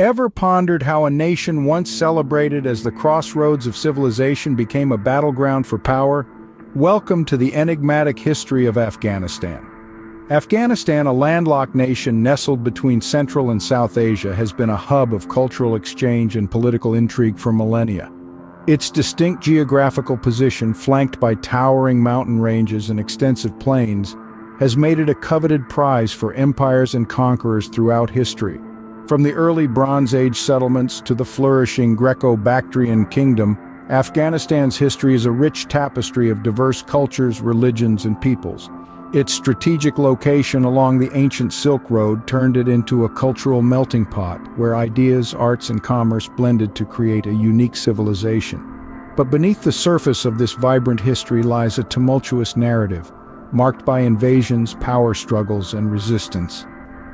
Ever pondered how a nation once celebrated as the crossroads of civilization became a battleground for power? Welcome to the enigmatic history of Afghanistan. Afghanistan, a landlocked nation nestled between Central and South Asia, has been a hub of cultural exchange and political intrigue for millennia. Its distinct geographical position, flanked by towering mountain ranges and extensive plains, has made it a coveted prize for empires and conquerors throughout history. From the early Bronze Age settlements to the flourishing Greco-Bactrian kingdom, Afghanistan's history is a rich tapestry of diverse cultures, religions, and peoples. Its strategic location along the ancient Silk Road turned it into a cultural melting pot where ideas, arts, and commerce blended to create a unique civilization. But beneath the surface of this vibrant history lies a tumultuous narrative, marked by invasions, power struggles, and resistance.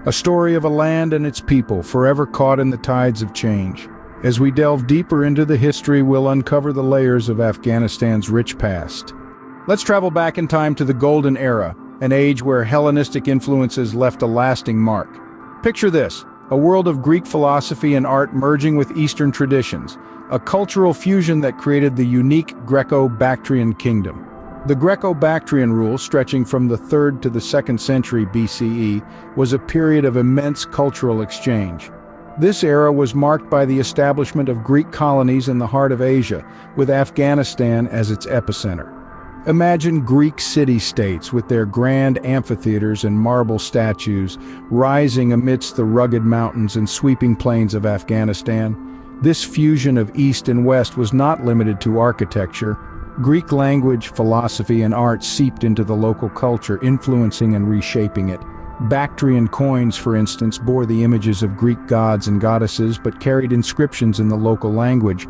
A story of a land and its people forever caught in the tides of change. As we delve deeper into the history, we'll uncover the layers of Afghanistan's rich past. Let's travel back in time to the Golden Era, an age where Hellenistic influences left a lasting mark. Picture this, a world of Greek philosophy and art merging with Eastern traditions, a cultural fusion that created the unique Greco-Bactrian kingdom. The Greco-Bactrian rule, stretching from the 3rd to the 2nd century BCE, was a period of immense cultural exchange. This era was marked by the establishment of Greek colonies in the heart of Asia, with Afghanistan as its epicenter. Imagine Greek city-states with their grand amphitheaters and marble statues rising amidst the rugged mountains and sweeping plains of Afghanistan. This fusion of East and West was not limited to architecture. Greek language, philosophy, and art seeped into the local culture, influencing and reshaping it. Bactrian coins, for instance, bore the images of Greek gods and goddesses but carried inscriptions in the local language,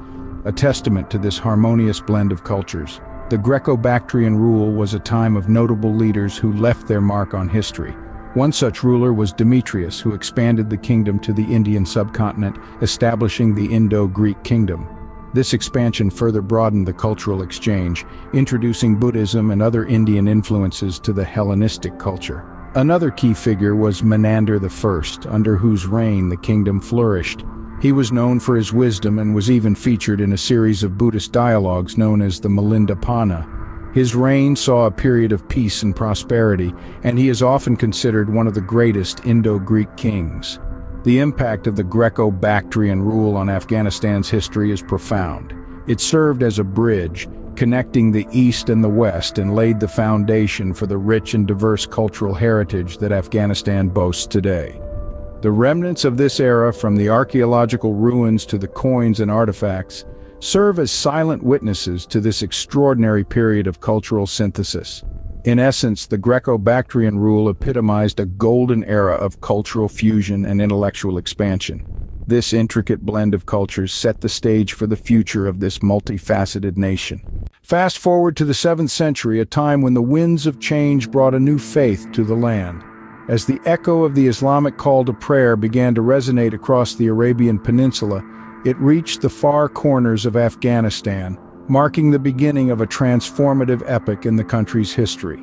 a testament to this harmonious blend of cultures. The Greco-Bactrian rule was a time of notable leaders who left their mark on history. One such ruler was Demetrius, who expanded the kingdom to the Indian subcontinent, establishing the Indo-Greek kingdom. This expansion further broadened the cultural exchange, introducing Buddhism and other Indian influences to the Hellenistic culture. Another key figure was Menander I, under whose reign the kingdom flourished. He was known for his wisdom and was even featured in a series of Buddhist dialogues known as the Milindapana. His reign saw a period of peace and prosperity, and he is often considered one of the greatest Indo-Greek kings. The impact of the Greco-Bactrian rule on Afghanistan's history is profound. It served as a bridge, connecting the East and the West, and laid the foundation for the rich and diverse cultural heritage that Afghanistan boasts today. The remnants of this era, from the archaeological ruins to the coins and artifacts, serve as silent witnesses to this extraordinary period of cultural synthesis. In essence, the Greco-Bactrian rule epitomized a golden era of cultural fusion and intellectual expansion. This intricate blend of cultures set the stage for the future of this multifaceted nation. Fast forward to the 7th century, a time when the winds of change brought a new faith to the land. As the echo of the Islamic call to prayer began to resonate across the Arabian Peninsula, it reached the far corners of Afghanistan, marking the beginning of a transformative epoch in the country's history.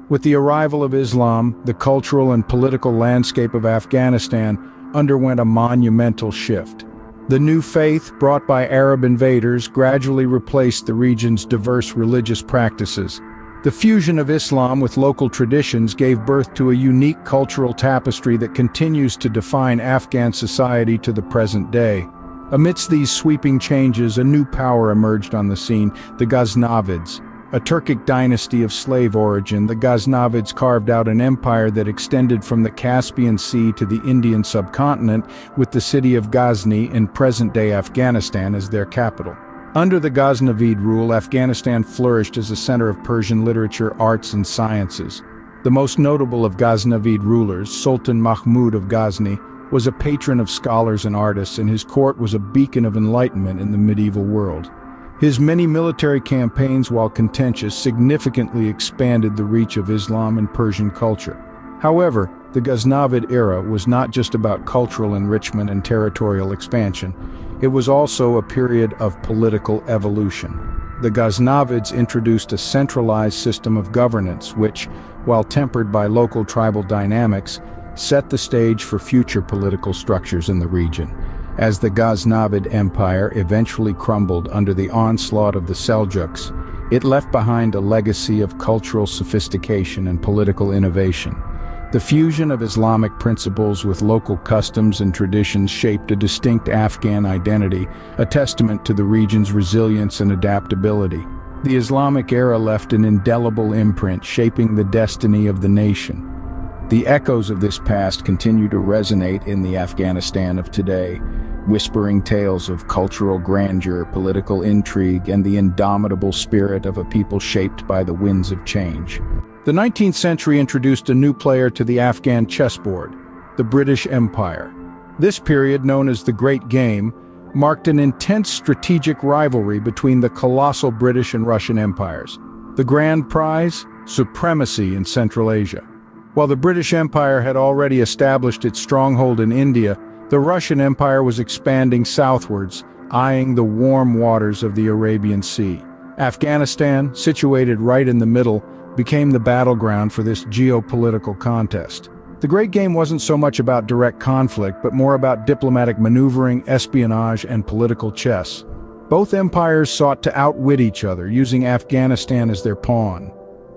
With the arrival of Islam, the cultural and political landscape of Afghanistan underwent a monumental shift. The new faith, brought by Arab invaders, gradually replaced the region's diverse religious practices. The fusion of Islam with local traditions gave birth to a unique cultural tapestry that continues to define Afghan society to the present day. Amidst these sweeping changes, a new power emerged on the scene, the Ghaznavids. A Turkic dynasty of slave origin, the Ghaznavids carved out an empire that extended from the Caspian Sea to the Indian subcontinent, with the city of Ghazni in present-day Afghanistan as their capital. Under the Ghaznavid rule, Afghanistan flourished as a center of Persian literature, arts, and sciences. The most notable of Ghaznavid rulers, Sultan Mahmud of Ghazni, was a patron of scholars and artists, and his court was a beacon of enlightenment in the medieval world. His many military campaigns, while contentious, significantly expanded the reach of Islam and Persian culture. However, the Ghaznavid era was not just about cultural enrichment and territorial expansion. It was also a period of political evolution. The Ghaznavids introduced a centralized system of governance which, while tempered by local tribal dynamics, set the stage for future political structures in the region. As the Ghaznavid Empire eventually crumbled under the onslaught of the Seljuks, it left behind a legacy of cultural sophistication and political innovation. The fusion of Islamic principles with local customs and traditions shaped a distinct Afghan identity, a testament to the region's resilience and adaptability. The Islamic era left an indelible imprint, shaping the destiny of the nation. The echoes of this past continue to resonate in the Afghanistan of today, whispering tales of cultural grandeur, political intrigue, and the indomitable spirit of a people shaped by the winds of change. The 19th century introduced a new player to the Afghan chessboard, the British Empire. This period, known as the Great Game, marked an intense strategic rivalry between the colossal British and Russian empires. The grand prize? Supremacy in Central Asia. While the British Empire had already established its stronghold in India, the Russian Empire was expanding southwards, eyeing the warm waters of the Arabian Sea. Afghanistan, situated right in the middle, became the battleground for this geopolitical contest. The Great Game wasn't so much about direct conflict, but more about diplomatic maneuvering, espionage, and political chess. Both empires sought to outwit each other, using Afghanistan as their pawn.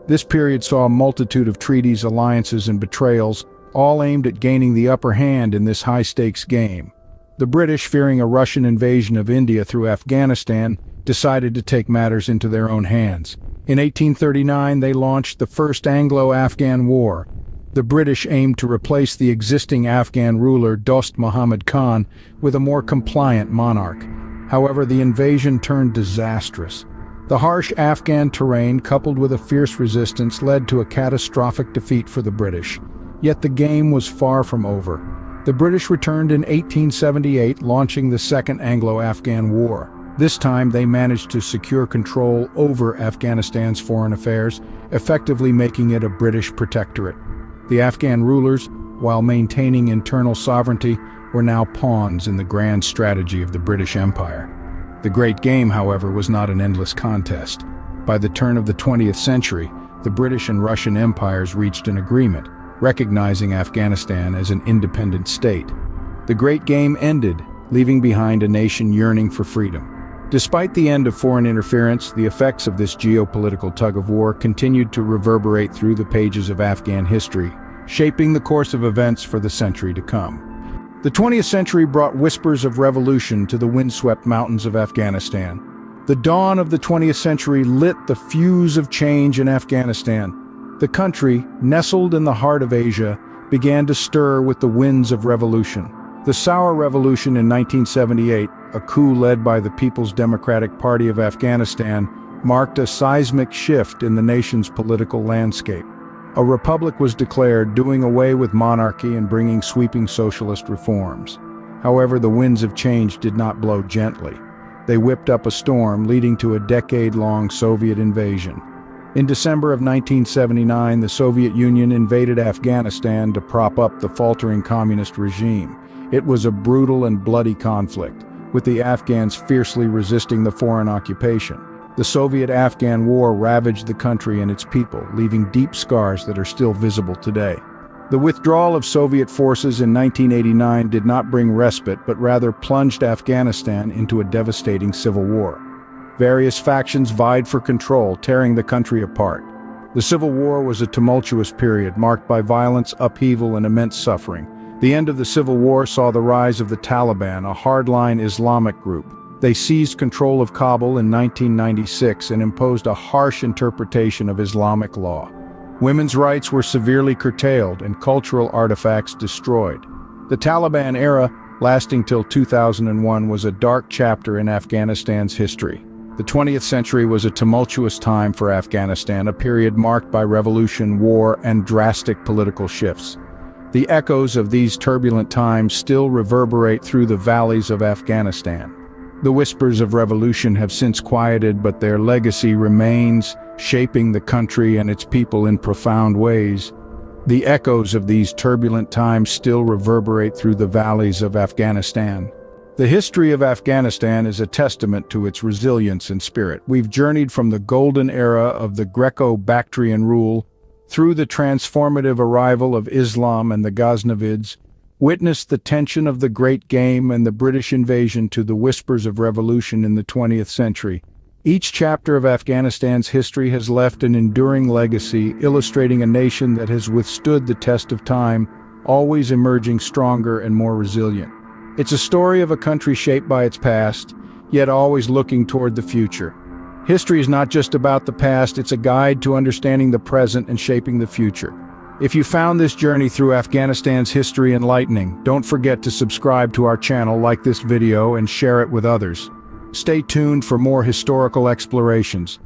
This period saw a multitude of treaties, alliances, and betrayals, all aimed at gaining the upper hand in this high-stakes game. The British, fearing a Russian invasion of India through Afghanistan, decided to take matters into their own hands. In 1839, they launched the First Anglo-Afghan War. The British aimed to replace the existing Afghan ruler, Dost Muhammad Khan, with a more compliant monarch. However, the invasion turned disastrous. The harsh Afghan terrain, coupled with a fierce resistance, led to a catastrophic defeat for the British. Yet the game was far from over. The British returned in 1878, launching the Second Anglo-Afghan War. This time, they managed to secure control over Afghanistan's foreign affairs, effectively making it a British protectorate. The Afghan rulers, while maintaining internal sovereignty, were now pawns in the grand strategy of the British Empire. The Great Game, however, was not an endless contest. By the turn of the 20th century, the British and Russian empires reached an agreement, recognizing Afghanistan as an independent state. The Great Game ended, leaving behind a nation yearning for freedom. Despite the end of foreign interference, the effects of this geopolitical tug-of-war continued to reverberate through the pages of Afghan history, shaping the course of events for the century to come. The 20th century brought whispers of revolution to the windswept mountains of Afghanistan. The dawn of the 20th century lit the fuse of change in Afghanistan. The country, nestled in the heart of Asia, began to stir with the winds of revolution. The Saur Revolution in 1978, a coup led by the People's Democratic Party of Afghanistan, marked a seismic shift in the nation's political landscape. A republic was declared, doing away with monarchy and bringing sweeping socialist reforms. However, the winds of change did not blow gently. They whipped up a storm, leading to a decade-long Soviet invasion. In December of 1979, the Soviet Union invaded Afghanistan to prop up the faltering communist regime. It was a brutal and bloody conflict, with the Afghans fiercely resisting the foreign occupation. The Soviet-Afghan War ravaged the country and its people, leaving deep scars that are still visible today. The withdrawal of Soviet forces in 1989 did not bring respite, but rather plunged Afghanistan into a devastating civil war. Various factions vied for control, tearing the country apart. The Civil War was a tumultuous period marked by violence, upheaval, and immense suffering. The end of the Civil War saw the rise of the Taliban, a hardline Islamic group. They seized control of Kabul in 1996 and imposed a harsh interpretation of Islamic law. Women's rights were severely curtailed and cultural artifacts destroyed. The Taliban era, lasting till 2001, was a dark chapter in Afghanistan's history. The 20th century was a tumultuous time for Afghanistan, a period marked by revolution, war, and drastic political shifts. The echoes of these turbulent times still reverberate through the valleys of Afghanistan. The whispers of revolution have since quieted, but their legacy remains, shaping the country and its people in profound ways. The echoes of these turbulent times still reverberate through the valleys of Afghanistan. The history of Afghanistan is a testament to its resilience and spirit. We've journeyed from the golden era of the Greco-Bactrian rule through the transformative arrival of Islam and the Ghaznavids, Witness the tension of the Great Game and the British invasion to the whispers of revolution in the 20th century. Each chapter of Afghanistan's history has left an enduring legacy, illustrating a nation that has withstood the test of time, always emerging stronger and more resilient. It's a story of a country shaped by its past, yet always looking toward the future. History is not just about the past, it's a guide to understanding the present and shaping the future. If you found this journey through Afghanistan's history enlightening, don't forget to subscribe to our channel, like this video, and share it with others. Stay tuned for more historical explorations.